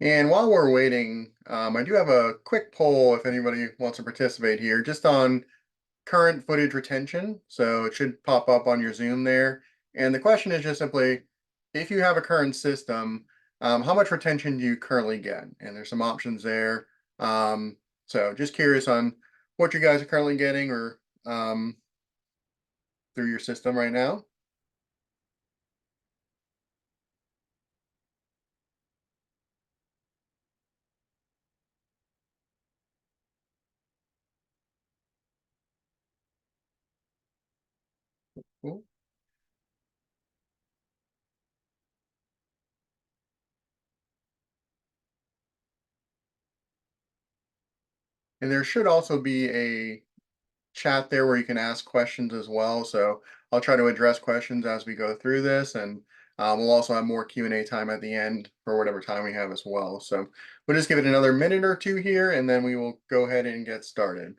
And while we're waiting, I do have a quick poll if anybody wants to participate here, just on current footage retention. So it should pop up on your Zoom there. And the question is just simply, if you have a current system, how much retention do you currently get? And there's some options there. So just curious on what you guys are currently getting or through your system right now. Cool. And there should also be a chat there where you can ask questions as well. So I'll try to address questions as we go through this, and we'll also have more Q&A time at the end for whatever time we have as well. So we'll just give it another minute or two here, and then we will go ahead and get started.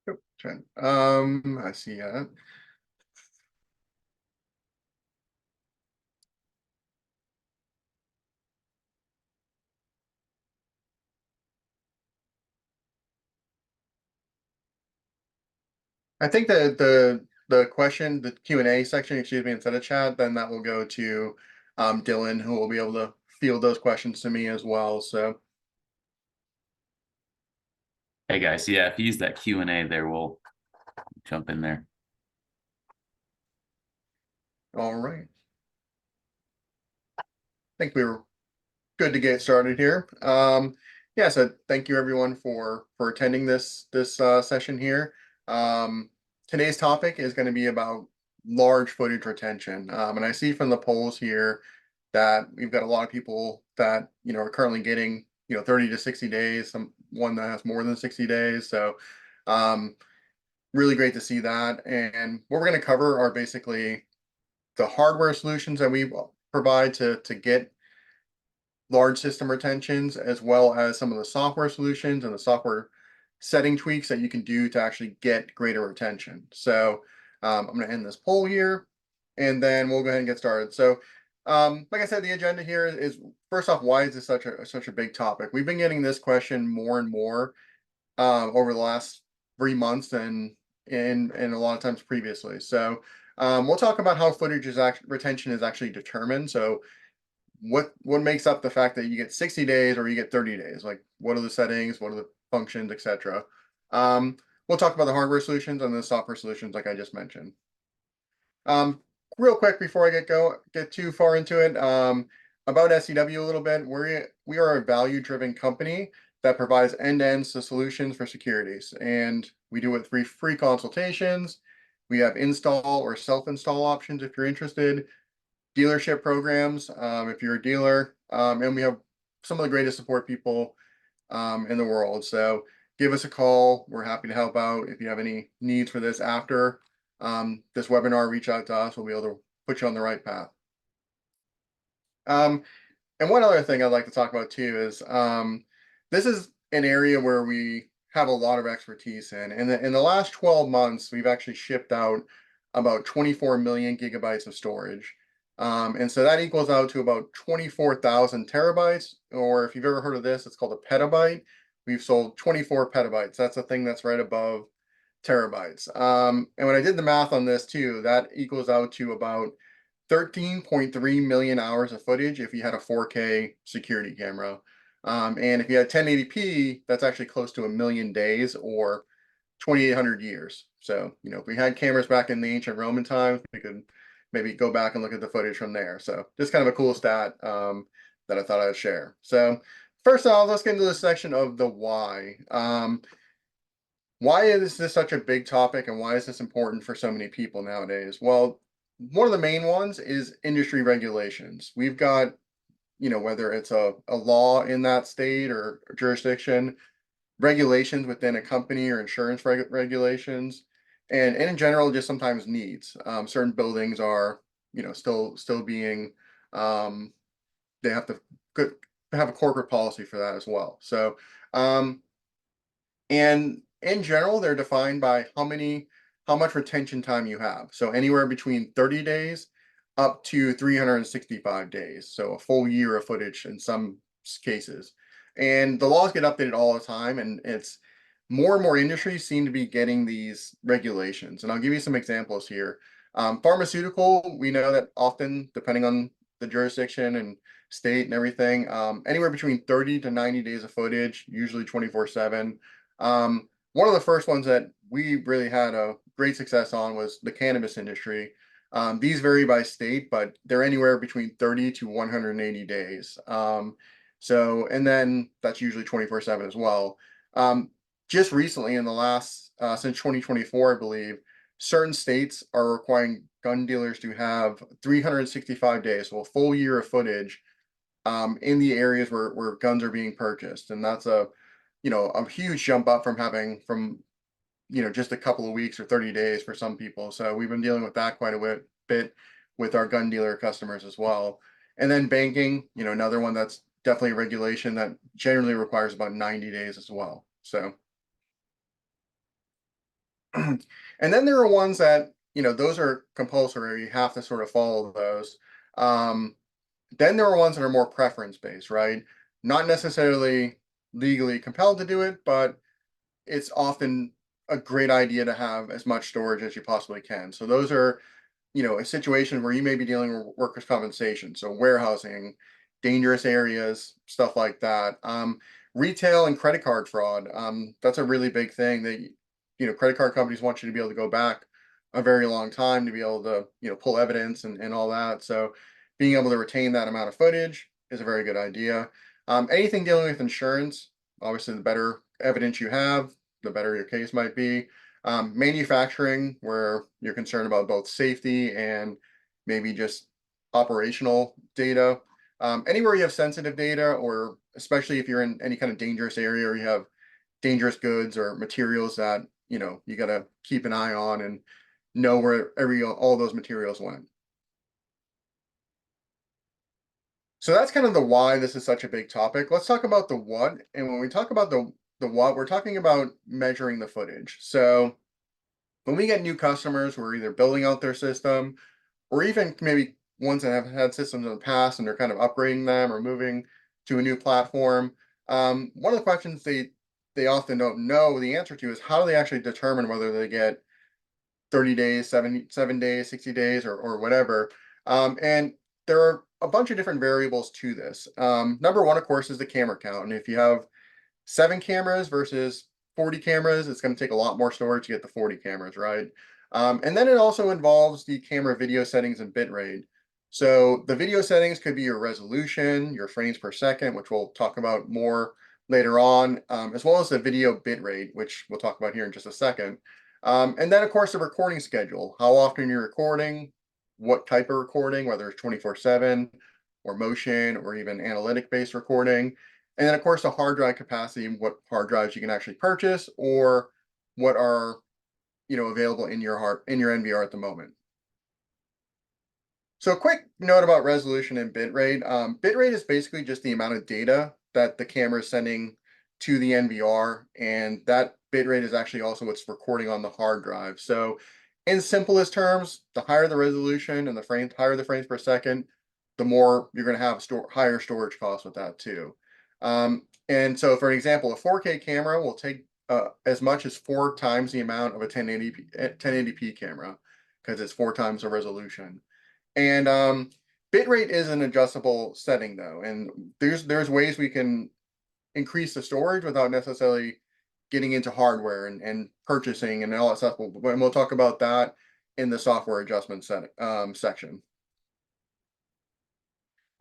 Yep, I see that. I think that the question, the Q&A section, excuse me, instead of chat, then that will go to Dylan, who will be able to field those questions to me as well. So, Hey guys, yeah, if you use that Q&A there, we'll jump in there. all right. I think we were good to get started here. Yeah, so thank you everyone for attending this session here. Today's topic is going to be about large footage retention. And I see from the polls here that we've got a lot of people that are currently getting 30 to 60 days, some one that has more than 60 days. So really great to see that. And what we're going to cover are basically the hardware solutions that we provide to get large system retentions, as well as some of the software solutions and the software setting tweaks that you can do to actually get greater retention. So I'm going to end this poll here, and then we'll go ahead and get started. So like I said, the agenda here is first off, why is this such a big topic? We've been getting this question more and more over the last 3 months and a lot of times previously. So we'll talk about how footage is retention is actually determined. So what makes up the fact that you get 60 days or you get 30 days? Like, what are the settings, what are the functions, etc. We'll talk about the hardware solutions and the software solutions, like I just mentioned. Um, Real quick before I get too far into it, about SEW a little bit. We are a value-driven company that provides end-to-end solutions for securities, and we do it through free consultations. We have install or self-install options if you're interested, dealership programs if you're a dealer, and we have some of the greatest support people in the world. So give us a call. We're happy to help out. If you have any needs for this after this webinar, reach out to us. We'll be able to put you on the right path. And one other thing I'd like to talk about too is this is an area where we have a lot of expertise in. In the last 12 months, we've actually shipped out about 24 million gigabytes of storage. And so that equals out to about 24,000 terabytes, or if you've ever heard of this, it's called a petabyte. We've sold 24 petabytes. That's the thing that's right above terabytes. And when I did the math on this too, that equals out to about 13.3 million hours of footage if you had a 4K security camera. And if you had 1080p, that's actually close to 1 million days or 2,800 years. So, if we had cameras back in the ancient Roman times, we could maybe go back and look at the footage from there. So just kind of a cool stat that I thought I'd share. So first off, let's get into the section of the why. Why is this such a big topic and why is this important for so many people nowadays? Well, one of the main ones is industry regulations. We've got, whether it's a law in that state or jurisdiction, regulations within a company or insurance regulations, and in general, just sometimes needs. Certain buildings are, still being, they have to have a corporate policy for that as well. So, um, and in general, they're defined by how much retention time you have. So anywhere between 30 days up to 365 days. So a full year of footage in some cases. And the laws get updated all the time, and it's more and more industries seem to be getting these regulations. And I'll give you some examples here. Pharmaceutical, we know that often, depending on the jurisdiction and state and everything, anywhere between 30 to 90 days of footage, usually 24/7. One of the first ones that we really had a great success on was the cannabis industry. These vary by state, but they're anywhere between 30 to 180 days. So, and then that's usually 24/7 as well. Just recently, in the last, since 2024, I believe, certain states are requiring gun dealers to have 365 days, so a full year of footage, in the areas where guns are being purchased. And that's a huge jump up from having from just a couple of weeks or 30 days for some people. So we've been dealing with that quite a bit with our gun dealer customers as well. And then banking, another one that's definitely a regulation that generally requires about 90 days as well. So, and then there are ones that, those are compulsory. You have to sort of follow those. Um, then there are ones that are more preference based, right? Not necessarily legally compelled to do it, but it's often a great idea to have as much storage as you possibly can. So those are, a situation where you may be dealing with workers' compensation, so warehousing, dangerous areas, stuff like that. Retail and credit card fraud. That's a really big thing that credit card companies want you to be able to go back a very long time to be able to pull evidence and all that. So being able to retain that amount of footage is a very good idea. Anything dealing with insurance, obviously, the better evidence you have, the better your case might be. Manufacturing, where you're concerned about both safety and maybe just operational data. Anywhere you have sensitive data, or especially if you're in any kind of dangerous area or you have dangerous goods or materials that you got to keep an eye on and know where all those materials went. So that's kind of the why this is such a big topic. Let's talk about the what. And when we talk about the what, we're talking about measuring the footage. So when we get new customers who are either building out their system or even maybe ones that have had systems in the past and they're kind of upgrading them or moving to a new platform, one of the questions they often don't know the answer to is how do they actually determine whether they get 30 days, 7 days, 60 days, or whatever. And there are a bunch of different variables to this. Number one, of course, is the camera count. And if you have 7 cameras versus 40 cameras, it's going to take a lot more storage to get the 40 cameras, right? And then it also involves the camera video settings and bitrate. So the video settings could be your resolution, your frames per second, which we'll talk about more later on, as well as the video bitrate, which we'll talk about here in just a second. And then, of course, the recording schedule, how often you're recording, what type of recording, whether it's 24/7 or motion or even analytic-based recording. And then, of course, the hard drive capacity and what hard drives you can actually purchase or what are available in your NVR at the moment. So a quick note about resolution and bitrate. Bitrate is basically just the amount of data that the camera is sending to the NVR, and that bitrate is actually also what's recording on the hard drive. So in simplest terms, the higher the resolution and higher the frames per second, the more you're going to have higher storage costs with that too. And so for an example, a 4K camera will take as much as 4 times the amount of a 1080p camera because it's 4 times the resolution. And bitrate is an adjustable setting though, and there's ways we can increase the storage without necessarily getting into hardware and purchasing and all that stuff. And we'll talk about that in the software adjustment section.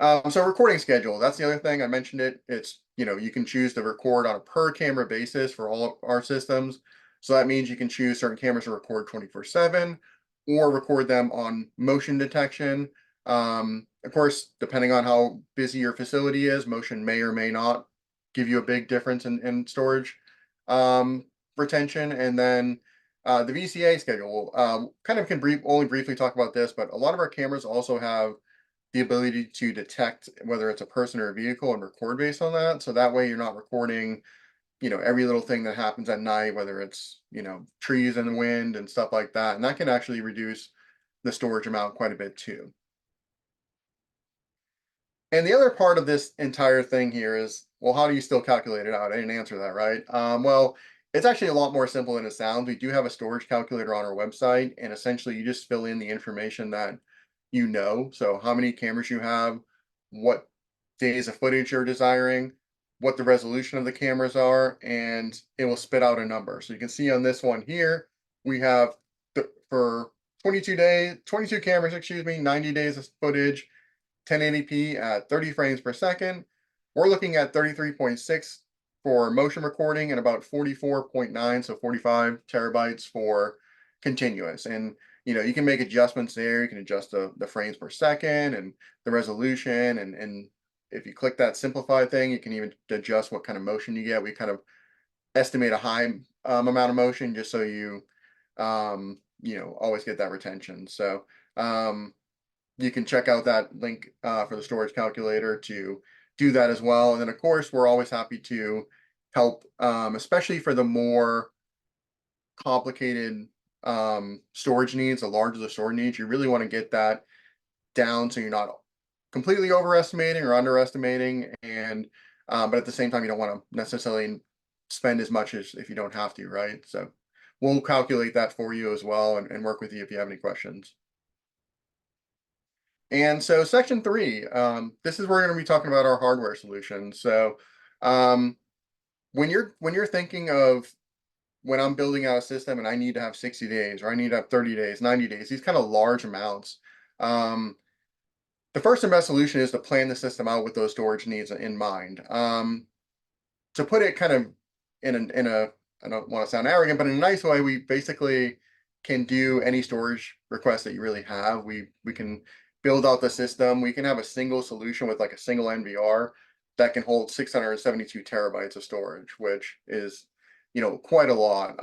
So recording schedule, that's the other thing. I mentioned it. It's, you can choose to record on a per camera basis for all of our systems. So that means you can choose certain cameras to record 24/7 or record them on motion detection. Of course, depending on how busy your facility is, motion may or may not give you a big difference in storage retention. And then the VCA schedule, kind of can only briefly talk about this, but a lot of our cameras also have the ability to detect whether it's a person or a vehicle and record based on that. So that way you're not recording, every little thing that happens at night, whether it's, trees in the wind and stuff like that. And that can actually reduce the storage amount quite a bit too. And the other part of this entire thing here is, well, how do you still calculate it out? I didn't answer that, right? Well, it's actually a lot more simple than it sounds. We do have a storage calculator on our website, and essentially you just fill in the information that you know. So how many cameras you have, what days of footage you're desiring, what the resolution of the cameras are, and it will spit out a number. So you can see on this one here, we have for 22 days, 22 cameras, excuse me, 90 days of footage, 1080p at 30 frames per second. We're looking at 33.6 for motion recording and about 44.9, so 45 terabytes for continuous. And you can make adjustments there. You can adjust the frames per second and the resolution. And if you click that simplify thing, you can even adjust what kind of motion you get. We kind of estimate a high amount of motion just so always get that retention. So you can check out that link for the storage calculator to do that as well. And then, of course, we're always happy to help, especially for the more complicated storage needs, the larger the storage needs. You really want to get that down so you're not completely overestimating or underestimating. And but at the same time, you don't want to necessarily spend as much as if you don't have to, right? So we'll calculate that for you as well and work with you if you have any questions. And so section 3, this is where we're going to be talking about our hardware solutions. So um, when you're thinking of when I'm building out a system and I need to have 60 days or I need to have 30 days, 90 days, these kind of large amounts, the first and best solution is to plan the system out with those storage needs in mind. To put it kind of in a I don't want to sound arrogant, but in a nice way, we basically can do any storage request that you really have. We can build out the system. We can have a single solution with like a single NVR that can hold 672 terabytes of storage, which is, quite a lot.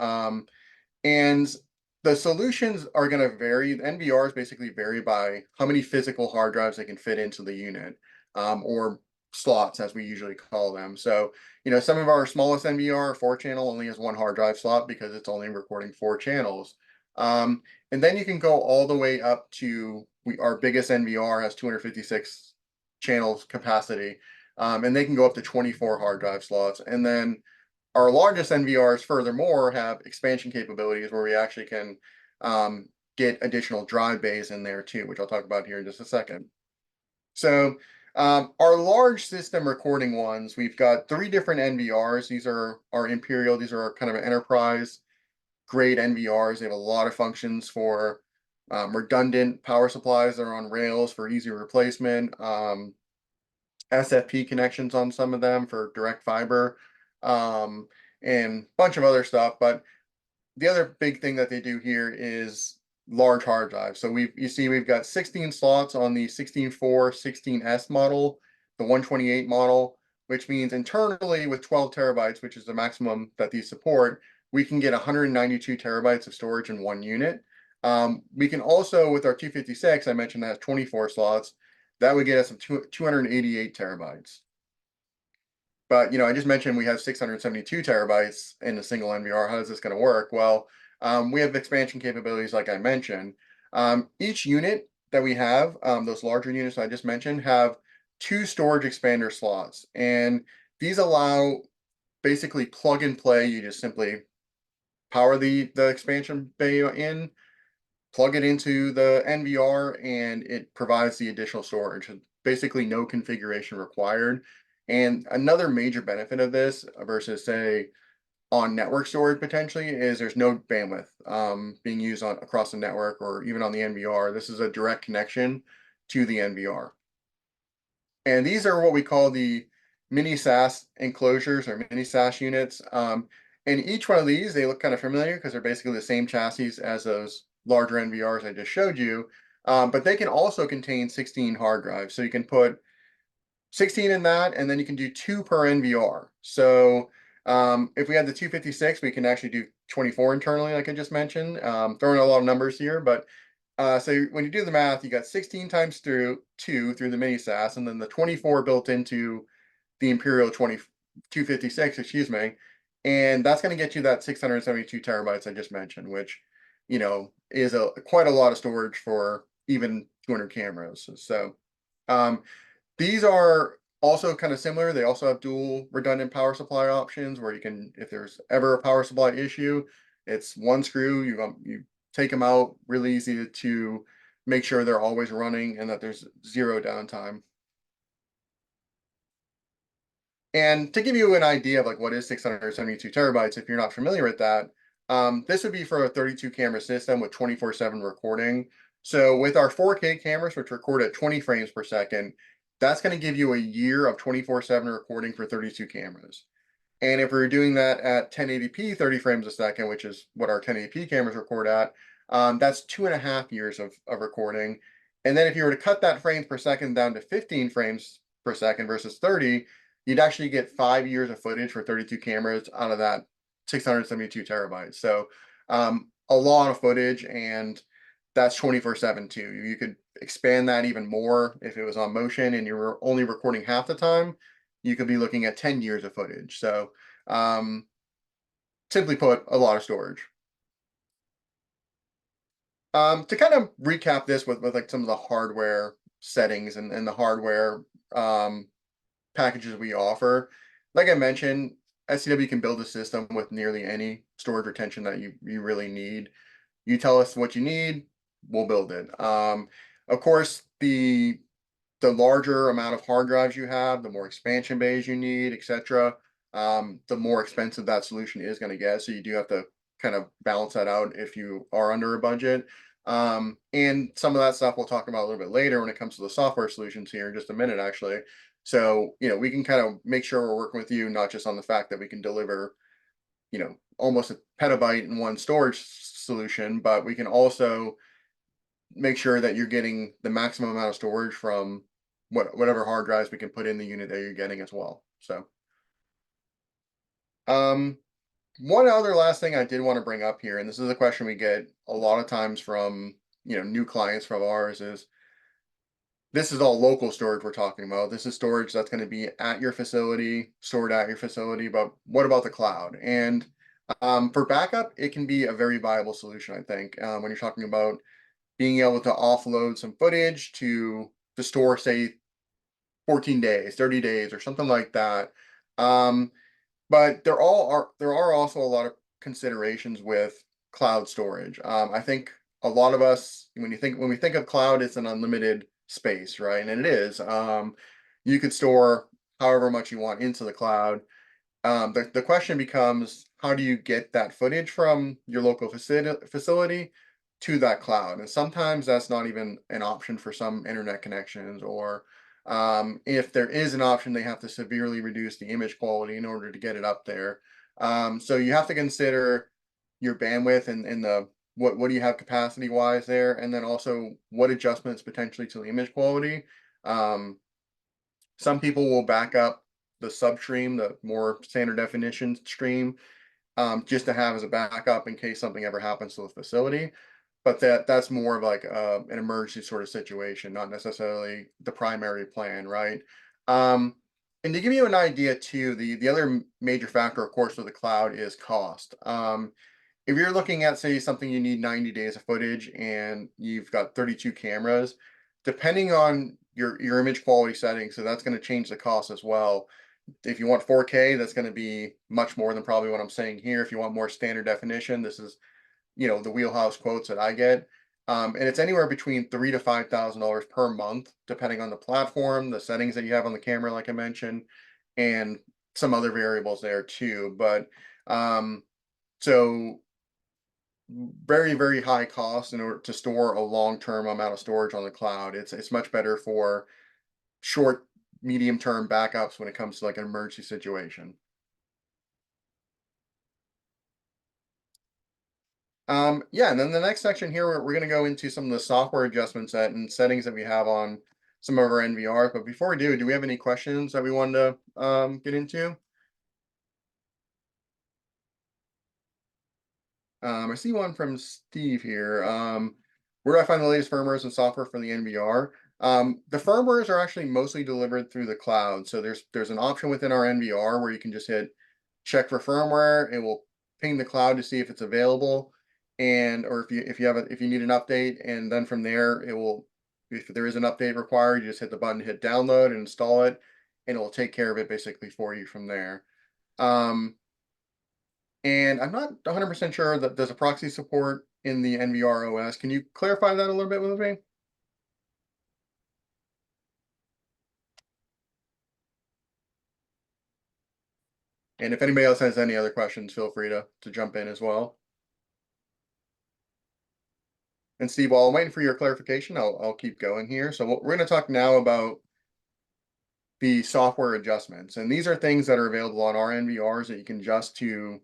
And the solutions are going to vary. The NVRs basically vary by how many physical hard drives they can fit into the unit, or slots as we usually call them. So, some of our smallest NVR, 4-channel, only has one hard drive slot because it's only recording 4 channels. And then you can go all the way up to our biggest NVR has 256 channels capacity, and they can go up to 24 hard drive slots. And then our largest NVRs, furthermore, have expansion capabilities where we actually can get additional drive bays in there too, which I'll talk about here in just a second. So our large system recording ones, we've got 3 different NVRs. These are our Imperial. These are kind of enterprise grade NVRs. They have a lot of functions for redundant power supplies that are on rails for easy replacement. SFP connections on some of them for direct fiber, and a bunch of other stuff. But the other big thing that they do here is large hard drives. So you see we've got 16 slots on the 16.4, 16S model, the 128 model, which means internally with 12 terabytes, which is the maximum that these support, we can get 192 terabytes of storage in one unit. We can also, with our 256, I mentioned that has 24 slots, that would get us 288 terabytes. But I just mentioned we have 672 terabytes in a single NVR. How is this going to work? Well, we have expansion capabilities, like I mentioned. Each unit that we have, those larger units I just mentioned, have 2 storage expander slots, and these allow basically plug and play. You just simply power the expansion bay in, plug it into the NVR, and it provides the additional storage. Basically, no configuration required. And another major benefit of this versus, say, on network storage potentially is there's no bandwidth being used across the network or even on the NVR. This is a direct connection to the NVR. And these are what we call the Mini-SAS enclosures or Mini-SAS units. And each one of these, they look kind of familiar because they're basically the same chassis as those larger NVRs I just showed you. But they can also contain 16 hard drives. So you can put 16 in that, and then you can do 2 per NVR. So if we had the 256, we can actually do 24 internally, like I just mentioned. Throwing a lot of numbers here, but So when you do the math, you got 16 times through 2 through the mini-SAS, and then the 24 built into the Imperial 256, excuse me. And that's going to get you that 672 terabytes I just mentioned, which, is quite a lot of storage for even 200 cameras. So um, these are also kind of similar. They also have dual redundant power supply options where you can, if there's ever a power supply issue, it's one screw. You take them out, really easy to make sure they're always running and that there's zero downtime. And to give you an idea of like what is 672 terabytes, if you're not familiar with that, this would be for a 32 camera system with 24/7 recording. So with our 4K cameras, which record at 20 frames per second, that's going to give you a year of 24/7 recording for 32 cameras. And if we're doing that at 1080p, 30 frames a second, which is what our 1080p cameras record at, that's 2.5 years of recording. And then if you were to cut that frames per second down to 15 frames per second versus 30, you'd actually get 5 years of footage for 32 cameras out of that 672 terabytes. So a lot of footage, and that's 24/7 too. You could expand that even more if it was on motion and you were only recording half the time. You could be looking at 10 years of footage. So um, simply put, a lot of storage. To kind of recap this with like some of the hardware settings and the hardware um, packages we offer. Like I mentioned, SCW can build a system with nearly any storage retention that you really need. You tell us what you need, we'll build it. Of course, the larger amount of hard drives you have, the more expansion bays you need, etc., the more expensive that solution is going to get. So you do have to kind of balance that out if you are under a budget. And some of that stuff we'll talk about a little bit later when it comes to the software solutions here in just a minute, actually. So, we can kind of make sure we're working with you, not just on the fact that we can deliver, almost a petabyte in one storage solution, but we can also make sure that you're getting the maximum amount of storage from whatever hard drives we can put in the unit that you're getting as well. So, um, one other last thing I did want to bring up here, and this is a question we get a lot of times from new clients from ours, is this is all local storage we're talking about. This is storage that's going to be at your facility, stored at your facility. But what about the cloud? And for backup, it can be a very viable solution, I think, when you're talking about being able to offload some footage to store, say, 14 days, 30 days, or something like that. Um, but there are also a lot of considerations with cloud storage. I think a lot of us, when we think of cloud, it's an unlimited space, right? And it is. You could store however much you want into the cloud. The question becomes, how do you get that footage from your local facility to that cloud? And sometimes that's not even an option for some internet connections, or if there is an option, they have to severely reduce the image quality in order to get it up there. So you have to consider your bandwidth and the what do you have capacity wise there, and then also what adjustments potentially to the image quality. Um, some people will back up the substream, the more standard definition stream, just to have as a backup in case something ever happens to the facility. But that's more of like an emergency sort of situation, not necessarily the primary plan, right? Um, and to give you an idea too, the other major factor, of course, with the cloud is cost. If you're looking at, say, something you need 90 days of footage and you've got 32 cameras, depending on your image quality settings, so that's going to change the cost as well. If you want 4K, that's going to be much more than probably what I'm saying here. If you want more standard definition, this is, the wheelhouse quotes that I get. And it's anywhere between $3,000 to $5,000 per month, depending on the platform, the settings that you have on the camera, like I mentioned, and some other variables there too. But so very, very high cost in order to store a long-term amount of storage on the cloud. It's much better for short, medium-term backups when it comes to like an emergency situation. Yeah, and then the next section here, we're going to go into some of the software adjustments and settings that we have on some of our NVRs. But before we do we have any questions that we wanted to get into? I see one from Steve here. Where do I find the latest firmwares and software for the NVR? The firmwares are actually mostly delivered through the cloud. So there's an option within our NVR where you can just hit check for firmware. It will ping the cloud to see if it's available, and or if you need an update, and then from there it will, if there is an update required, you just hit the button, hit download, and install it, and it will take care of it basically for you from there. Um, and I'm not 100% sure that there's a proxy support in the NVR OS. Can you clarify that a little bit with me? And if anybody else has any other questions, feel free to jump in as well. And Steve, while I'm waiting for your clarification, I'll keep going here. So we're going to talk now about the software adjustments. And these are things that are available on our NVRs that you can adjust to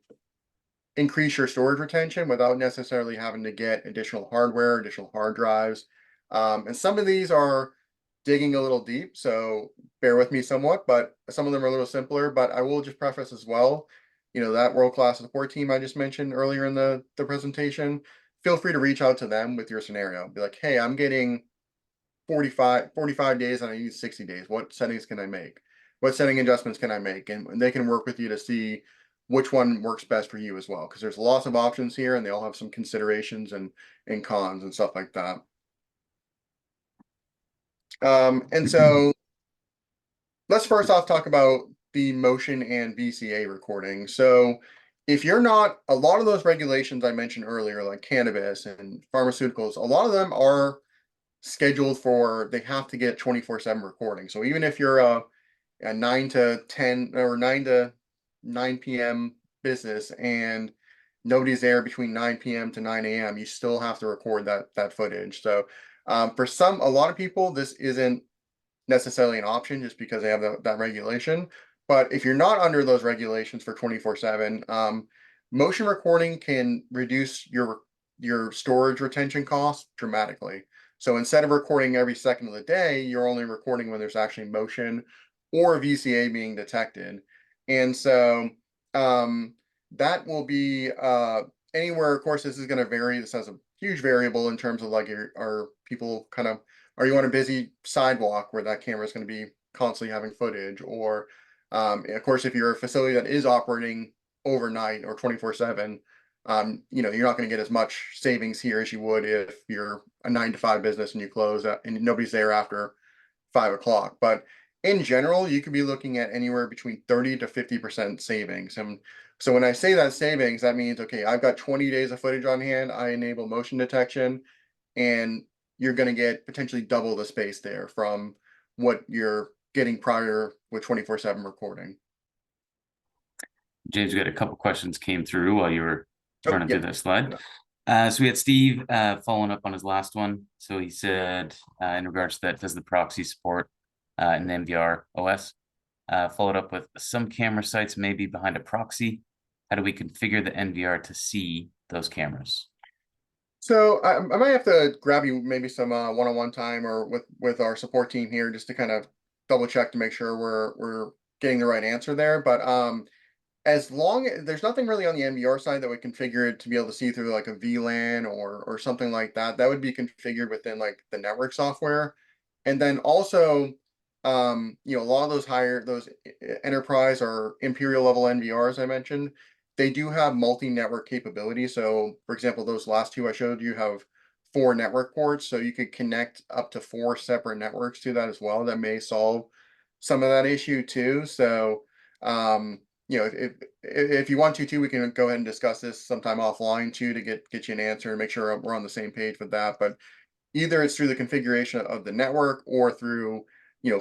increase your storage retention without necessarily having to get additional hardware, additional hard drives. And some of these are digging a little deep, so bear with me somewhat, but some of them are a little simpler. But I will just preface as well, that world-class support team I just mentioned earlier in the presentation, feel free to reach out to them with your scenario. Be like, hey, I'm getting 45 days and I need 60 days. What settings can I make? What setting adjustments can I make? And they can work with you to see which one works best for you as well. Because there's lots of options here and they all have some considerations and cons and stuff like that. And so let's first off talk about the motion and VCA recording. So if you're not, a lot of those regulations I mentioned earlier, like cannabis and pharmaceuticals, a lot of them are scheduled for, they have to get 24/7 recording. So even if you're a 9 to 10 or 9 to 9 p.m. business and nobody's there between 9 p.m. to 9 a.m., you still have to record that footage. So for a lot of people, this isn't necessarily an option just because they have that regulation. But if you're not under those regulations for 24/7, motion recording can reduce your storage retention costs dramatically. So instead of recording every second of the day, you're only recording when there's actually motion or VCA being detected. And so um, that will be anywhere. Of course, this is going to vary. This has a huge variable in terms of like are people kind of, are you on a busy sidewalk where that camera is going to be constantly having footage? Or, of course, if you're a facility that is operating overnight or 24/7, you're not going to get as much savings here as you would if you're a 9 to 5 business and you close and nobody's there after 5 o'clock. But in general, you could be looking at anywhere between 30 to 50% savings. And so when I say that savings, that means, okay, I've got 20 days of footage on hand. I enable motion detection, and you're going to get potentially double the space there from what you're getting prior with 24/7 recording. James, we got a couple questions came through while you were Oh, running through yep. that slide. So we had Steve following up on his last one. So he said, in regards to that, does the proxy support an MVR OS? Followed up with some camera sites may be behind a proxy. How do we configure the NVR to see those cameras? So I might have to grab you maybe some one-on-one time or with our support team here just to kind of double check to make sure we're getting the right answer there. But as long as there's nothing really on the NVR side that would configure it to be able to see through like a VLAN or something like that, that would be configured within like the network software. And then also, a lot of those enterprise or imperial level NVRs I mentioned, they do have multi-network capability. So for example, those last two I showed you have 4 network ports, so you could connect up to 4 separate networks to that as well. That may solve some of that issue too. So if you want to, we can go ahead and discuss this sometime offline too to get you an answer and make sure we're on the same page with that. But either it's through the configuration of the network or through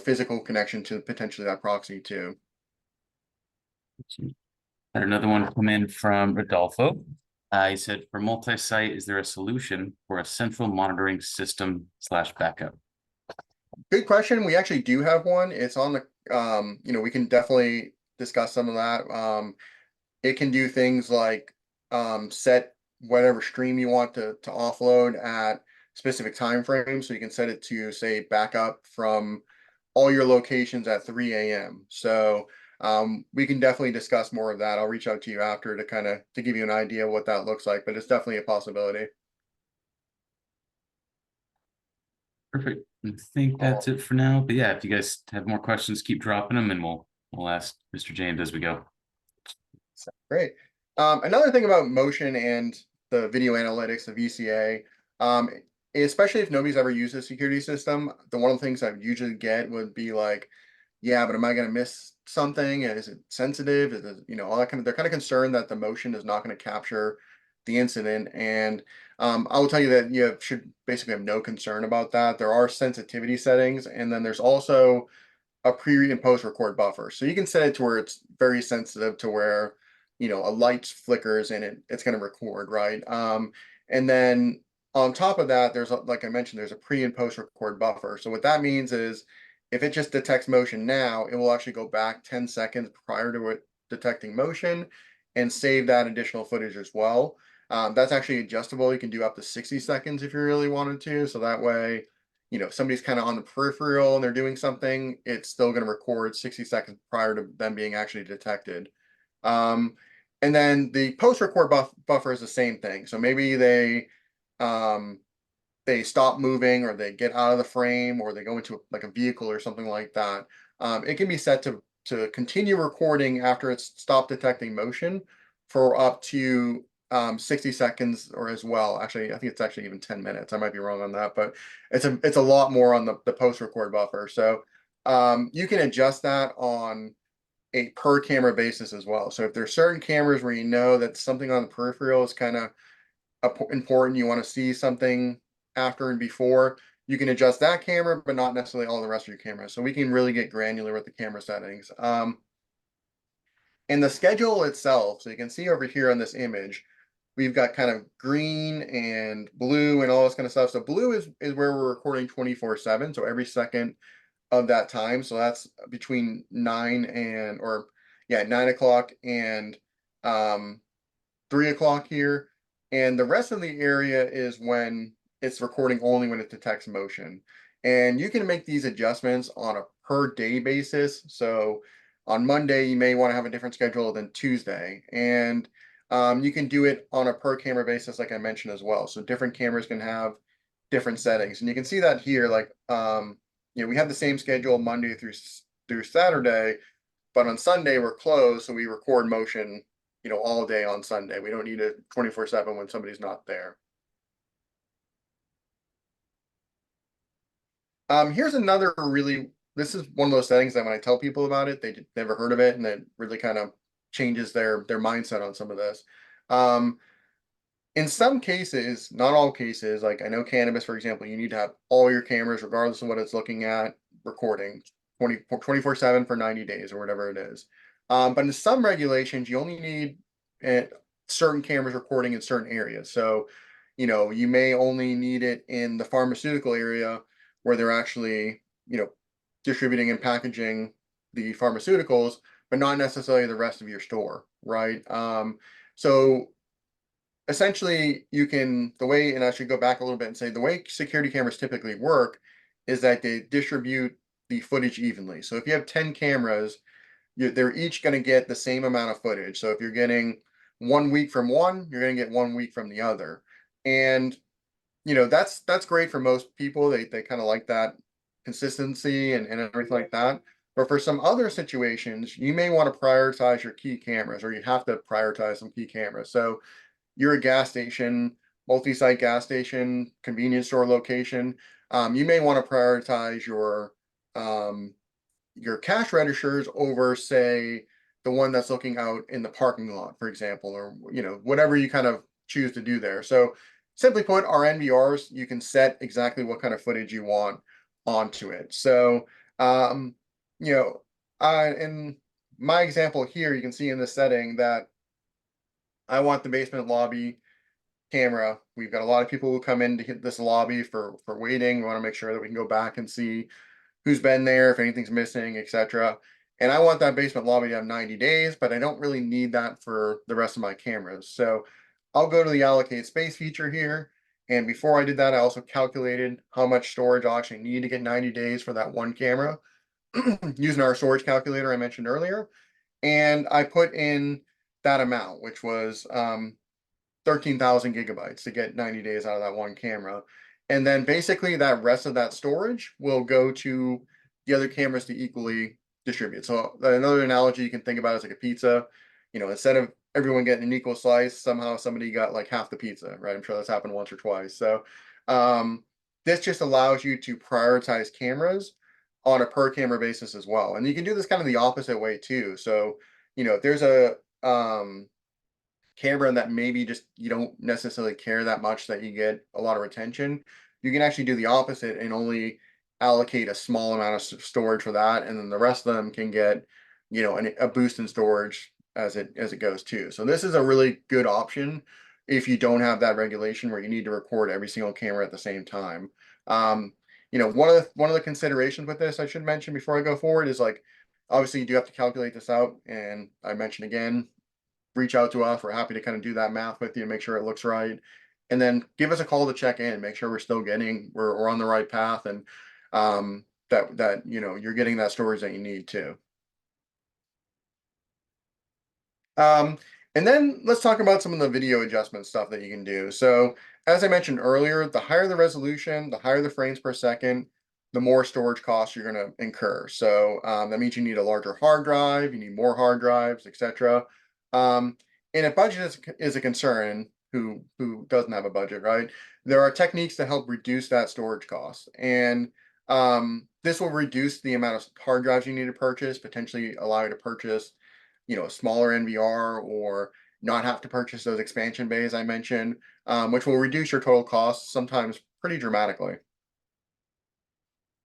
physical connection to potentially that proxy too. Had another one come in from Rodolfo. He said, for multi-site, is there a solution for a central monitoring system / backup? Good question. We actually do have one. It's on the we can definitely discuss some of that. It can do things like set whatever stream you want to offload at specific time frames. So you can set it to say backup from all your locations at 3 a.m. So we can definitely discuss more of that. I'll reach out to you after to kind of to give you an idea of what that looks like, but it's definitely a possibility. Perfect. I think that's it for now. But yeah, if you guys have more questions, keep dropping them and we'll ask Mr. James as we go. Great. Another thing about motion and the video analytics of ECA, especially if nobody's ever used a security system, one of the things I usually get would be like, yeah, but am I going to miss something? Is it sensitive? Is it, all that kind of, they're kind of concerned that the motion is not going to capture the incident. And I will tell you that you should basically have no concern about that. There are sensitivity settings, and then there's also a pre and post record buffer. So you can set it to where it's very sensitive to where, a light flickers and it's going to record, right? And then on top of that, like I mentioned, there's a pre and post record buffer. So what that means is if it just detects motion now, it will actually go back 10 seconds prior to it detecting motion and save that additional footage as well. That's actually adjustable. You can do up to 60 seconds if you really wanted to. So that way, if somebody's kind of on the peripheral and they're doing something, it's still going to record 60 seconds prior to them being actually detected. Um, and then the post-record buffer is the same thing. So maybe um, they stop moving or they get out of the frame or they go into like a vehicle or something like that. It can be set to continue recording after it's stopped detecting motion for up to 60 seconds or as well. Actually, I think it's actually even 10 minutes. I might be wrong on that, but it's a lot more on the post-record buffer. So you can adjust that on a per camera basis as well. So if there's certain cameras where you know that something on the peripheral is kind of important, you want to see something after and before, you can adjust that camera, but not necessarily all the rest of your cameras. So we can really get granular with the camera settings. And the schedule itself, so you can see over here on this image, we've got kind of green and blue and all this kind of stuff. So blue is where we're recording 24/7. So every second of that time. So that's between 9 o'clock and um 3 o'clock here. And the rest of the area is when it's recording only when it detects motion. And you can make these adjustments on a per day basis. So on Monday, you may want to have a different schedule than Tuesday. And you can do it on a per camera basis, like I mentioned as well. So different cameras can have different settings. And you can see that here, like, we have the same schedule Monday through Saturday, but on Sunday we're closed, so we record motion, all day on Sunday. We don't need it 24/7 when somebody's not there. Here's another this is one of those settings that when I tell people about it, they never heard of it, and it really kind of changes their mindset on some of this. Um, in some cases, not all cases, like I know cannabis, for example, you need to have all your cameras, regardless of what it's looking at, recording 24/7 for 90 days or whatever it is. But in some regulations, you only need certain cameras recording in certain areas. So, you may only need it in the pharmaceutical area where they're actually, distributing and packaging the pharmaceuticals, but not necessarily the rest of your store, right? So essentially the way, and I should go back a little bit and say the way security cameras typically work is that they distribute the footage evenly. So if you have 10 cameras, they're each going to get the same amount of footage. So if you're getting 1 week from one, you're going to get 1 week from the other. And that's great for most people. They kind of like that consistency and everything like that. But for some other situations, you may want to prioritize your key cameras, or you have to prioritize some key cameras. So you're a gas station, multi-site gas station, convenience store location. You may want to prioritize um, your cash registers over, say, the one that's looking out in the parking lot, for example, or whatever you kind of choose to do there. So simply put, our NVRs, you can set exactly what kind of footage you want onto it. So um, in my example here, you can see in the setting that I want the basement lobby camera. We've got a lot of people who come in to hit this lobby for waiting. We want to make sure that we can go back and see who's been there, if anything's missing, etc. And I want that basement lobby to have 90 days, but I don't really need that for the rest of my cameras. So I'll go to the allocate space feature here. And before I did that, I also calculated how much storage I'll actually need to get 90 days for that one camera using our storage calculator I mentioned earlier. And I put in that amount, which was 13,000 gigabytes to get 90 days out of that one camera. And then basically that rest of that storage will go to the other cameras to equally distribute. So another analogy you can think about is like a pizza. Instead of everyone getting an equal slice, somehow somebody got like half the pizza, right? I'm sure that's happened once or twice. So this just allows you to prioritize cameras on a per camera basis as well. And you can do this kind of the opposite way too. So, if there's a camera that maybe just you don't necessarily care that much that you get a lot of retention, you can actually do the opposite and only allocate a small amount of storage for that, and then the rest of them can get, a boost in storage as it goes too. So this is a really good option if you don't have that regulation where you need to record every single camera at the same time. Um, one of the considerations with this I should mention before I go forward is like obviously you do have to calculate this out, and I mentioned again, reach out to us. We're happy to kind of do that math with you and make sure it looks right. And then give us a call to check in, make sure we're still we're on the right path, and that you're getting that storage that you need too. Um, and then let's talk about some of the video adjustment stuff that you can do. So as I mentioned earlier, the higher the resolution, the higher the frames per second, the more storage costs you're going to incur. So that means you need a larger hard drive, you need more hard drives, etc. Um, and if budget is a concern, who doesn't have a budget, right? There are techniques to help reduce that storage cost, and this will reduce the amount of hard drives you need to purchase, potentially allow you to purchase a smaller NVR, or not have to purchase those expansion bays I mentioned, which will reduce your total costs sometimes pretty dramatically.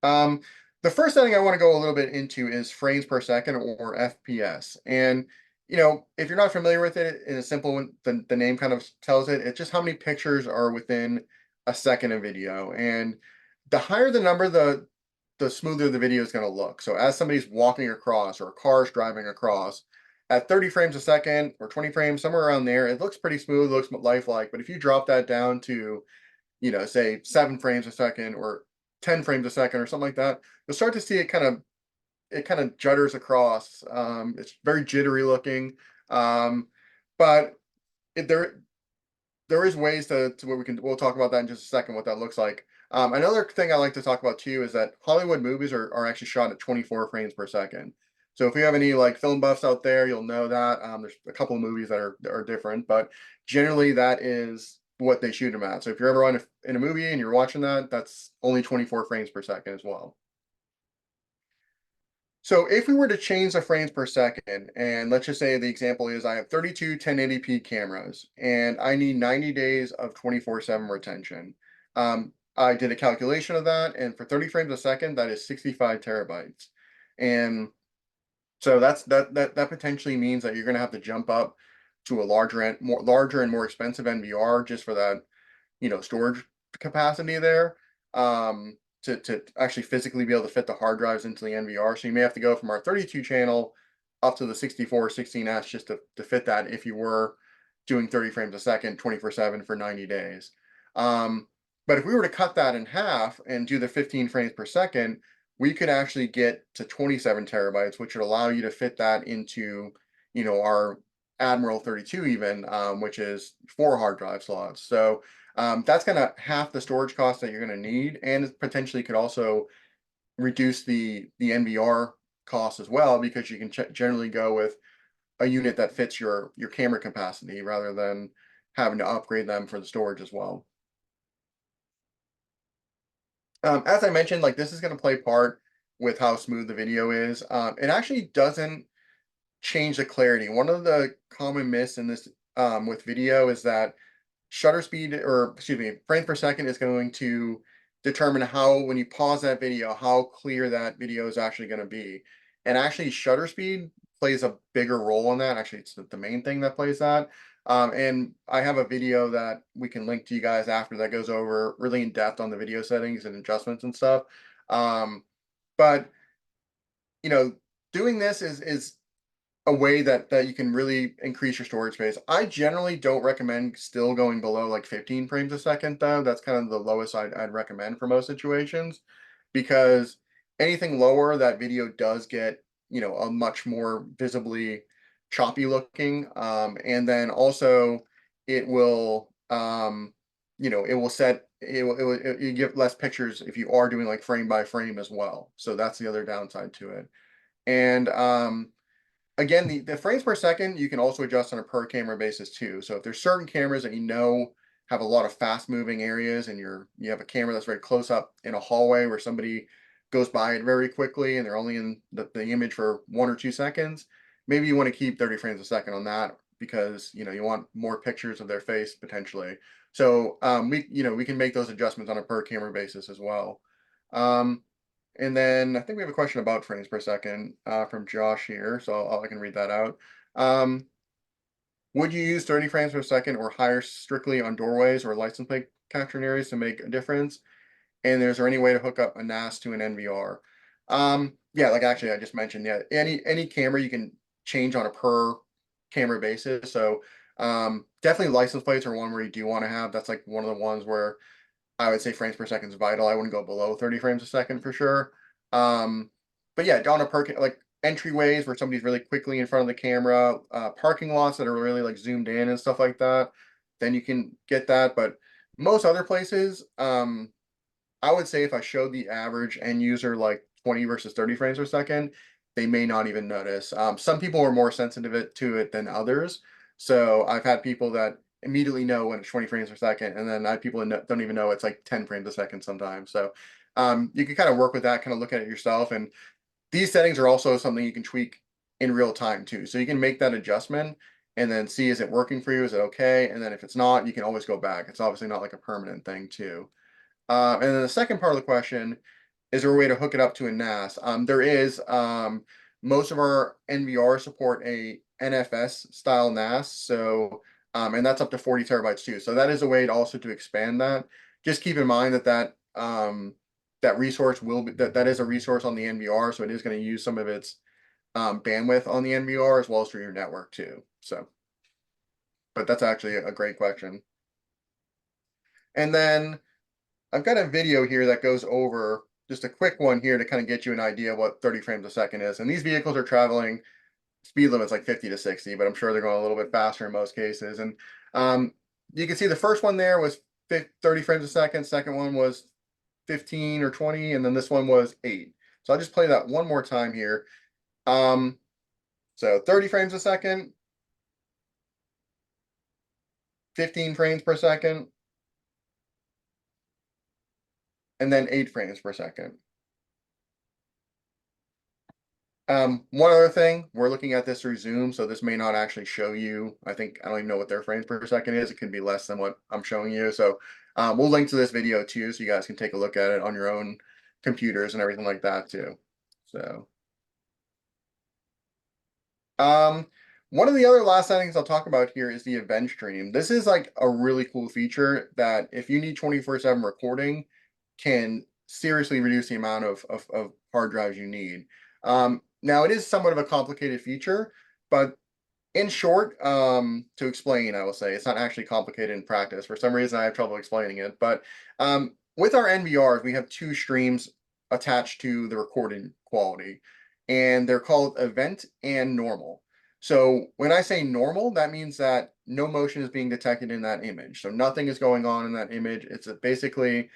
Um, the first thing I want to go a little bit into is frames per second, or FPS. And if you're not familiar with it, in a simple one, the name kind of tells it. It's just how many pictures are within a second of video. And the higher the number, the smoother the video is going to look. So as somebody's walking across or a car's driving across at 30 frames a second or 20 frames, somewhere around there, it looks pretty smooth, looks lifelike. But if you drop that down to, say 7 frames a second or 10 frames a second or something like that, you'll start to see it kind of judders across. It's very jittery looking. But it, there is ways to where we'll talk about that in just a second, what that looks like. Another thing I like to talk about too is that Hollywood movies are actually shot at 24 frames per second. So if you have any like film buffs out there, you'll know that. There's a couple of movies that are different, but generally that is what they shoot them at. So if you're ever in a movie and you're watching that, that's only 24 frames per second as well. So if we were to change the frames per second, and let's just say the example is I have 32 1080p cameras and I need 90 days of 24/7 retention. I did a calculation of that, and for 30 frames a second, that is 65 terabytes. And so that potentially means that you're going to have to jump up to a larger and more expensive NVR just for that storage capacity there, to actually physically be able to fit the hard drives into the NVR. So you may have to go from our 32 channel up to the 64 16S just to fit that if you were doing 30 frames a second 24/7 for 90 days. But if we were to cut that in half and do the 15 frames per second, we could actually get to 27 terabytes, which would allow you to fit that into our Admiral 32 even, which is 4 hard drive slots. So that's going to half the storage cost that you're going to need, and potentially could also reduce the NVR cost as well, because you can generally go with a unit that fits your camera capacity rather than having to upgrade them for the storage as well. As I mentioned, like this is going to play part with how smooth the video is. It actually doesn't change the clarity. One of the common myths in this with video is that shutter speed, or excuse me, frames per second is going to determine how, when you pause that video, how clear that video is actually going to be. And actually shutter speed plays a bigger role in that. Actually, it's the main thing that plays that. And I have a video that we can link to you guys after that goes over really in depth on the video settings and adjustments and stuff. But you know, doing this is a way that you can really increase your storage space. I generally don't recommend still going below like 15 frames a second though. That's kind of the lowest I'd recommend for most situations, because anything lower, that video does get, a much more visibly choppy looking. And then also it will, it will set you get less pictures if you are doing like frame by frame as well. So that's the other downside to it. And again, the frames per second you can also adjust on a per camera basis too. So if there's certain cameras that have a lot of fast moving areas, and you have a camera that's very close up in a hallway where somebody goes by it very quickly and they're only in the image for 1 or 2 seconds, maybe you want to keep 30 frames a second on that, because you want more pictures of their face potentially. So we can make those adjustments on a per camera basis as well. And then I think we have a question about frames per second from Josh here, so I can read that out. Would you use 30 frames per second or higher strictly on doorways or license plate capturing areas to make a difference? And is there any way to hook up a NAS to an NVR? Yeah, like actually I just mentioned, yeah, any camera you can change on a per camera basis. So definitely license plates are one where you do want to have. That's like one of the ones where I would say frames per second is vital. I wouldn't go below 30 frames a second for sure. But yeah, on a like entryways where somebody's really quickly in front of the camera, parking lots that are really like zoomed in and stuff like that, then you can get that. But most other places, I would say if I showed the average end user like 20 versus 30 frames per second, they may not even notice. Some people are more sensitive to it than others. So I've had people that immediately know when it's 20 frames per second, and then I have people that don't even know it's like 10 frames a second sometimes. So you can kind of work with that, kind of look at it yourself. And these settings are also something you can tweak in real time too. So you can make that adjustment and then see, is it working for you? Is it okay? And then if it's not, you can always go back. It's obviously not like a permanent thing too. And then the second part of the question, is there a way to hook it up to a NAS? There is. Most of our NVR support a NFS style NAS, so and that's up to 40 terabytes too. So that is a way to also to expand that. Just keep in mind that resource will be that is a resource on the NVR, so it is going to use some of its bandwidth on the NVR as well as for your network too. So, but that's actually a great question. And then I've got a video here that goes over just a quick one here to kind of get you an idea of what 30 frames a second is. And these vehicles are traveling speed limits like 50 to 60, but I'm sure they're going a little bit faster in most cases. And you can see the first one there was 30 frames a second. Second one was 15 or 20, and then this one was 8. So I'll just play that one more time here. So 30 frames a second, 15 frames per second, and then 8 frames per second. One other thing, we're looking at this through Zoom, so this may not actually show you. I don't even know what their frames per second is. It could be less than what I'm showing you. So we'll link to this video too, so you guys can take a look at it on your own computers and everything like that too. So um, one of the other last settings I'll talk about here is the event stream. This is like a really cool feature that if you need 24/7 recording, can seriously reduce the amount of hard drives you need. Now it is somewhat of a complicated feature, but in short, to explain, I will say it's not actually complicated in practice. For some reason, I have trouble explaining it. But with our NVRs, we have two streams attached to the recording quality, and they're called event and normal. So when I say normal, that means that no motion is being detected in that image. So nothing is going on in that image. It's basically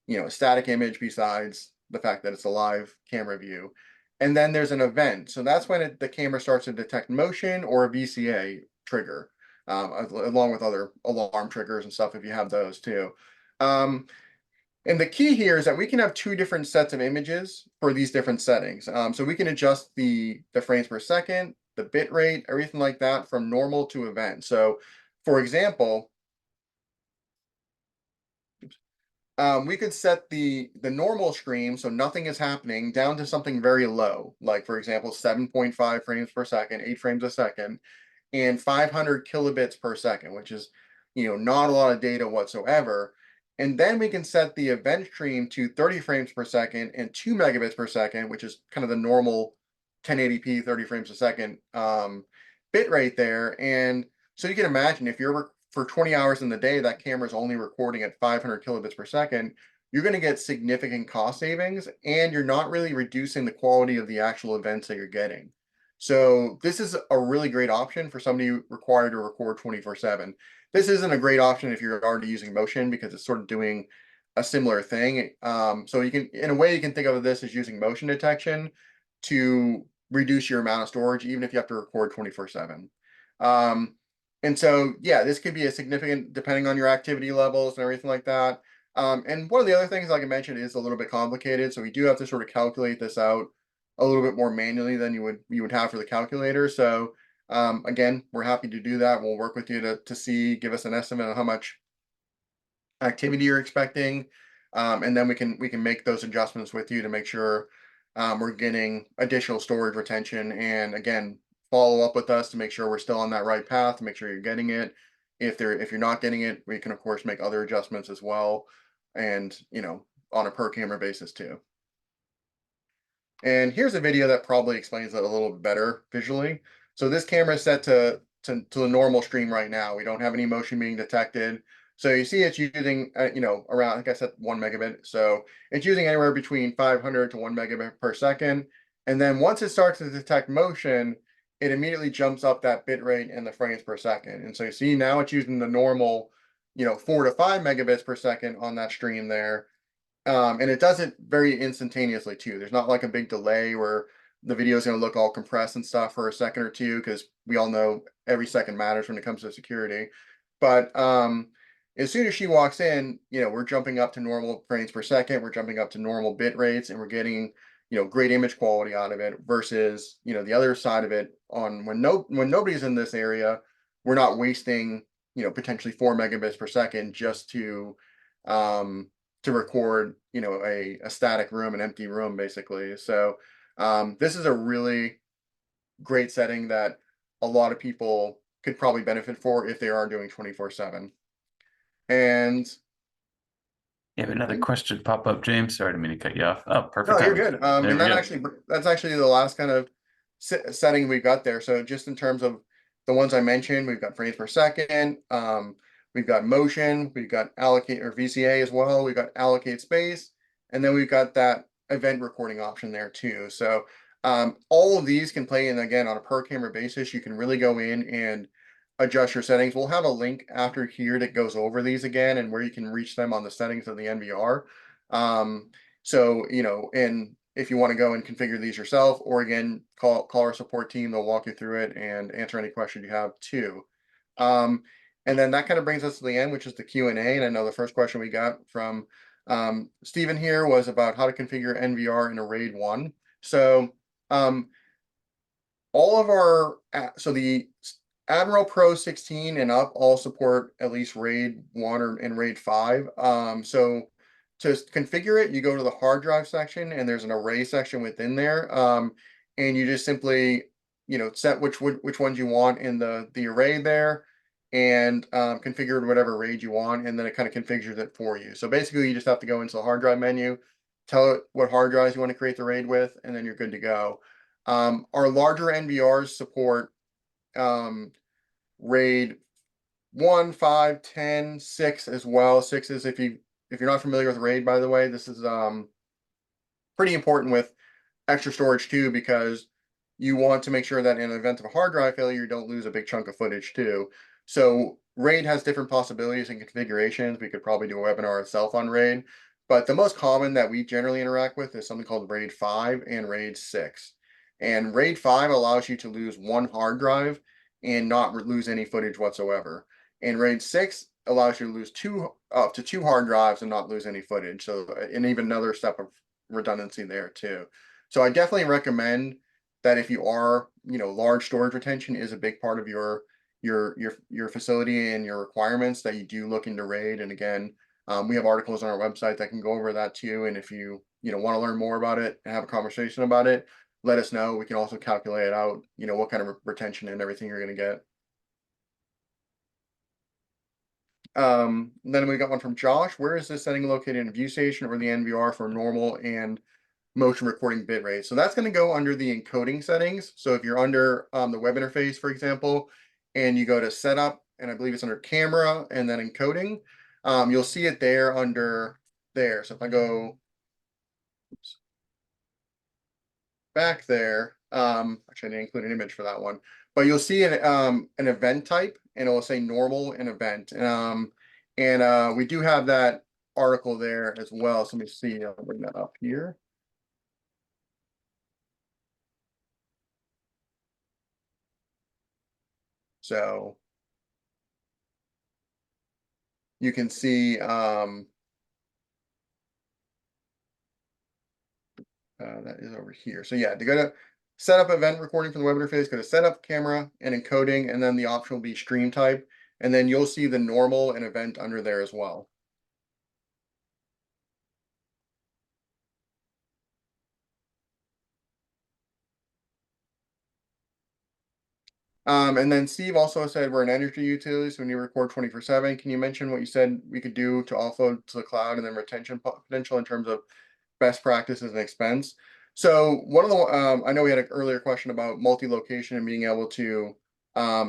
a static image besides the fact that it's a live camera view. And then there's an event. So that's when the camera starts to detect motion or a VCA trigger, along with other alarm triggers and stuff if you have those too. And the key here is that we can have two different sets of images for these different settings. So we can adjust the frames per second, the bit rate, everything like that from normal to event. So for example, we could set the normal stream, so nothing is happening, down to something very low, like for example 7.5 frames per second, 8 frames a second, and 500 kilobits per second, which is not a lot of data whatsoever. And then we can set the event stream to 30 frames per second and 2 megabits per second, which is kind of the normal 1080p 30 frames a second bit rate there. And so you can imagine if you're for 20 hours in the day, that camera is only recording at 500 kilobits per second, you're going to get significant cost savings, and you're not really reducing the quality of the actual events that you're getting. So this is a really great option for somebody required to record 24/7. this isn't a great option if you're already using motion because it's sort of doing a similar thing. So you can, in a way, you can think of this as using motion detection to reduce your amount of storage, even if you have to record 24/7. Um, and so, yeah, this could be a significant, depending on your activity levels and everything like that. And one of the other things, like I mentioned, is a little bit complicated. So we do have to sort of calculate this out a little bit more manually than you would have for the calculator. So again, we're happy to do that. We'll work with you to see, give us an estimate on how much activity you're expecting. And then we can make those adjustments with you to make sure we're getting additional storage retention. And again, follow up with us to make sure we're still on that right path, to make sure you're getting it. If you're not getting it, we can of course make other adjustments as well. And on a per camera basis too. And here's a video that probably explains it a little bit better visually. So this camera is set to the normal stream right now. We don't have any motion being detected. So you see it's using, around, like I said, 1 megabit. So it's using anywhere between 500 to 1 megabit per second. And then once it starts to detect motion, it immediately jumps up that bit rate and the frames per second. And so you see now it's using the normal, 4 to 5 megabits per second on that stream there. And it does it very instantaneously too. There's not like a big delay where the video is going to look all compressed and stuff for a second or two, because we all know every second matters when it comes to security. But as soon as she walks in, we're jumping up to normal frames per second, we're jumping up to normal bit rates, and we're getting, great image quality out of it versus, the other side of it on when nobody's in this area, we're not wasting, potentially 4 megabits per second just to record, a static room, an empty room, basically. So this is a really great setting that a lot of people could probably benefit for if they are doing 24/7. And You have another question pop up, James. Sorry, I didn't mean to cut you off. Oh, perfect no, you're timing. good. There And we go. that's actually the last kind of setting we've got there. So just in terms of the ones I mentioned, we've got frames per second, we've got motion, we've got allocate or VCA as well, we've got allocate space, and then we've got that event recording option there too. So all of these can play in again on a per camera basis. You can really go in and adjust your settings. We'll have a link after here that goes over these again and where you can reach them on the settings of the NVR. So, and if you want to go and configure these yourself, or again, call our support team, they'll walk you through it and answer any questions you have too. And then that kind of brings us to the end, which is the Q&A. And I know the first question we got from Stephen here was about how to configure NVR in a RAID 1. So all of our, so the Admiral Pro 16 and up all support at least RAID 1 and RAID 5. So to configure it, you go to the hard drive section and there's an array section within there. And you just simply, set which ones you want in the array there, and configure whatever RAID you want, and then it kind of configures it for you. So basically you just have to go into the hard drive menu, tell it what hard drives you want to create the RAID with, and then you're good to go. Our larger NVRs support RAID 1, 5, 10, 6 as well. 6 is if you're not familiar with RAID, by the way, this is pretty important with extra storage too, because you want to make sure that in the event of a hard drive failure, you don't lose a big chunk of footage too. So RAID has different possibilities and configurations. We could probably do a webinar itself on RAID, but the most common that we generally interact with is something called RAID 5 and RAID 6. And RAID 5 allows you to lose one hard drive and not lose any footage whatsoever. And RAID 6 allows you to lose up to two hard drives and not lose any footage. So, and even another step of redundancy there too. So I definitely recommend that if you are, large storage retention is a big part of your facility and your requirements, that you do look into RAID. And again, we have articles on our website that can go over that too. And if you want to learn more about it and have a conversation about it, let us know. We can also calculate out, what kind of retention and everything you're going to get. Then we got one from Josh. Where is this setting located in View Station or the NVR for normal and motion recording bitrate? So that's going to go under the encoding settings. So if you're under the web interface, for example, and you go to setup, and I believe it's under camera and then encoding, you'll see it there under there. So if I go back there, actually I didn't include an image for that one, but you'll see an event type, and it will say normal and event. And we do have that article there as well. So let me see. I'll bring that up here. So you can see that is over here. So yeah, to go to set up event recording from the web interface, go to setup camera and encoding, and then the option will be stream type. And then you'll see the normal and event under there as well. And then Steve also said we're an energy utility, so when you record 24/7, can you mention what you said we could do to offload to the cloud and then retention potential in terms of best practices and expense? So one of the I know we had an earlier question about multi-location and being able to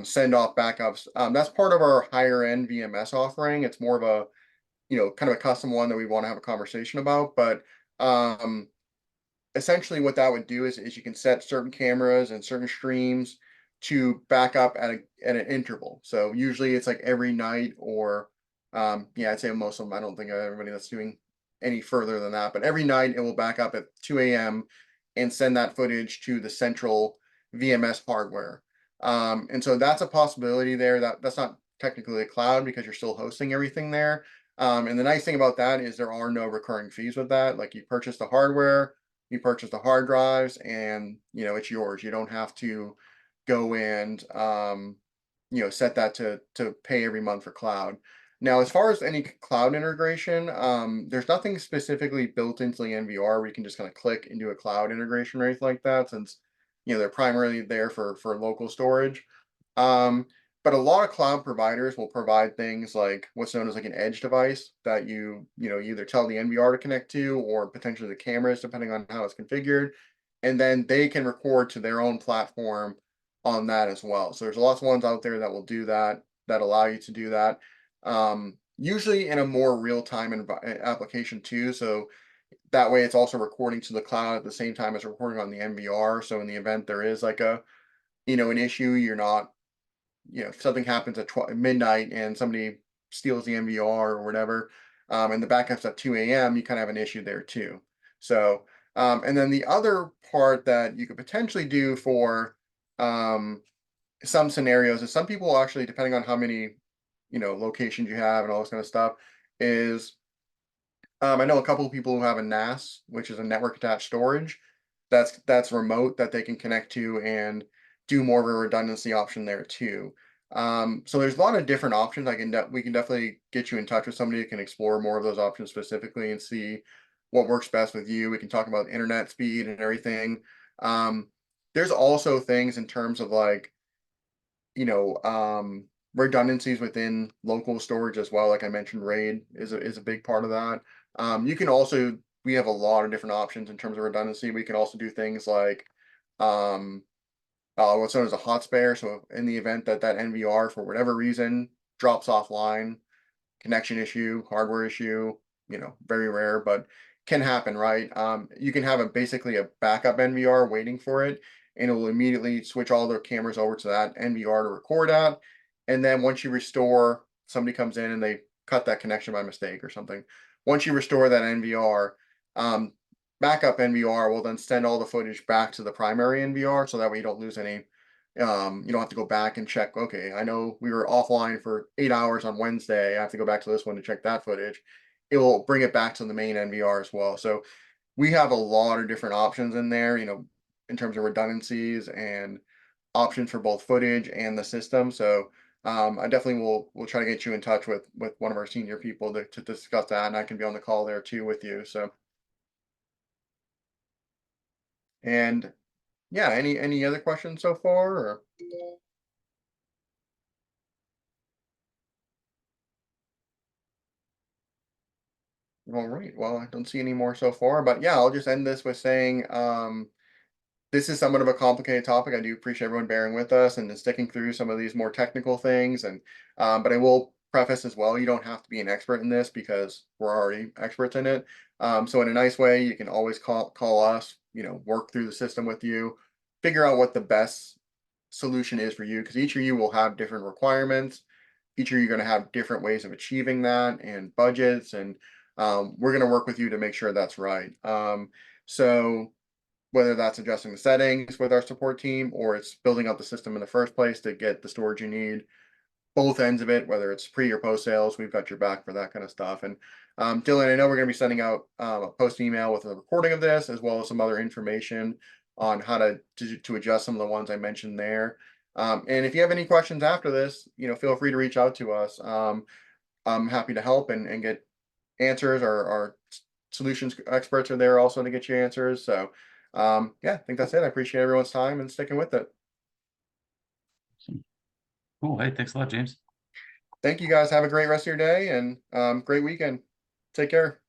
send off backups. That's part of our higher end VMS offering. It's more of a kind of a custom one that we want to have a conversation about, but um, essentially what that would do is you can set certain cameras and certain streams to back up at an interval. So usually it's like every night or yeah, I'd say most of them. I don't think everybody that's doing any further than that, but every night it will back up at 2 a.m. and send that footage to the central VMS hardware. And so that's a possibility there. That's not technically a cloud because you're still hosting everything there. And the nice thing about that is there are no recurring fees with that. Like you purchase the hardware, you purchase the hard drives, and it's yours. You don't have to go and set that to pay every month for cloud. Now, as far as any cloud integration, there's nothing specifically built into the NVR where you can just kind of click and do a cloud integration or anything like that, since they're primarily there for local storage. Um, but a lot of cloud providers will provide things like what's known as like an edge device that you either tell the NVR to connect to or potentially the cameras, depending on how it's configured. And then they can record to their own platform on that as well. So there's lots of ones out there that will do that, that allow you to do that. Usually in a more real-time application too. So that way it's also recording to the cloud at the same time as recording on the NVR. So in the event there is like an issue, you're not if something happens at midnight and somebody steals the NVR or whatever, and the backup's at 2 a.m., you kind of have an issue there too. So, and then the other part that you could potentially do for some scenarios is some people actually, depending on how many, locations you have and all this kind of stuff, is I know a couple of people who have a NAS, which is a network attached storage, that's remote that they can connect to and do more of a redundancy option there too. So there's a lot of different options. We can definitely get you in touch with somebody who can explore more of those options specifically and see what works best with you. We can talk about internet speed and everything. Um, there's also things in terms of like you know, redundancies within local storage as well. Like I mentioned, RAID is a big part of that. You can also we have a lot of different options in terms of redundancy. We can also do things like um, what's known as a hot spare. So in the event that that NVR for whatever reason drops offline, connection issue, hardware issue, very rare, but can happen, right? You can have basically a backup NVR waiting for it, and it will immediately switch all their cameras over to that NVR to record at. And then once you restore, somebody comes in and they cut that connection by mistake or something. Once you restore that NVR, backup NVR will then send all the footage back to the primary NVR, so that way you don't lose any you don't have to go back and check, okay, I know we were offline for 8 hours on Wednesday. I have to go back to this one to check that footage. It will bring it back to the main NVR as well. So we have a lot of different options in there, in terms of redundancies and options for both footage and the system. So I definitely will try to get you in touch with one of our senior people to discuss that, and I can be on the call there too with you. So and yeah, any other questions so far or? All right. Well, I don't see any more so far, but yeah, I'll just end this with saying this is somewhat of a complicated topic. I do appreciate everyone bearing with us and sticking through some of these more technical things. And but I will preface as well, you don't have to be an expert in this because we're already experts in it. So in a nice way, you can always call us, work through the system with you, figure out what the best solution is for you, because each of you will have different requirements. Each of you are going to have different ways of achieving that and budgets, and we're going to work with you to make sure that's right. So whether that's adjusting the settings with our support team, or it's building up the system in the first place to get the storage you need, both ends of it, whether it's pre or post sales, we've got your back for that kind of stuff. And Dylan, I know we're going to be sending out a post email with a recording of this, as well as some other information on how to adjust some of the ones I mentioned there. And if you have any questions after this, feel free to reach out to us. I'm happy to help and get answers. Our solutions experts are there also to get you answers. So yeah, I think that's it. I appreciate everyone's time and sticking with it. Cool. Hey, thanks a lot, James. Thank you guys. Have a great rest of your day and great weekend. Take care.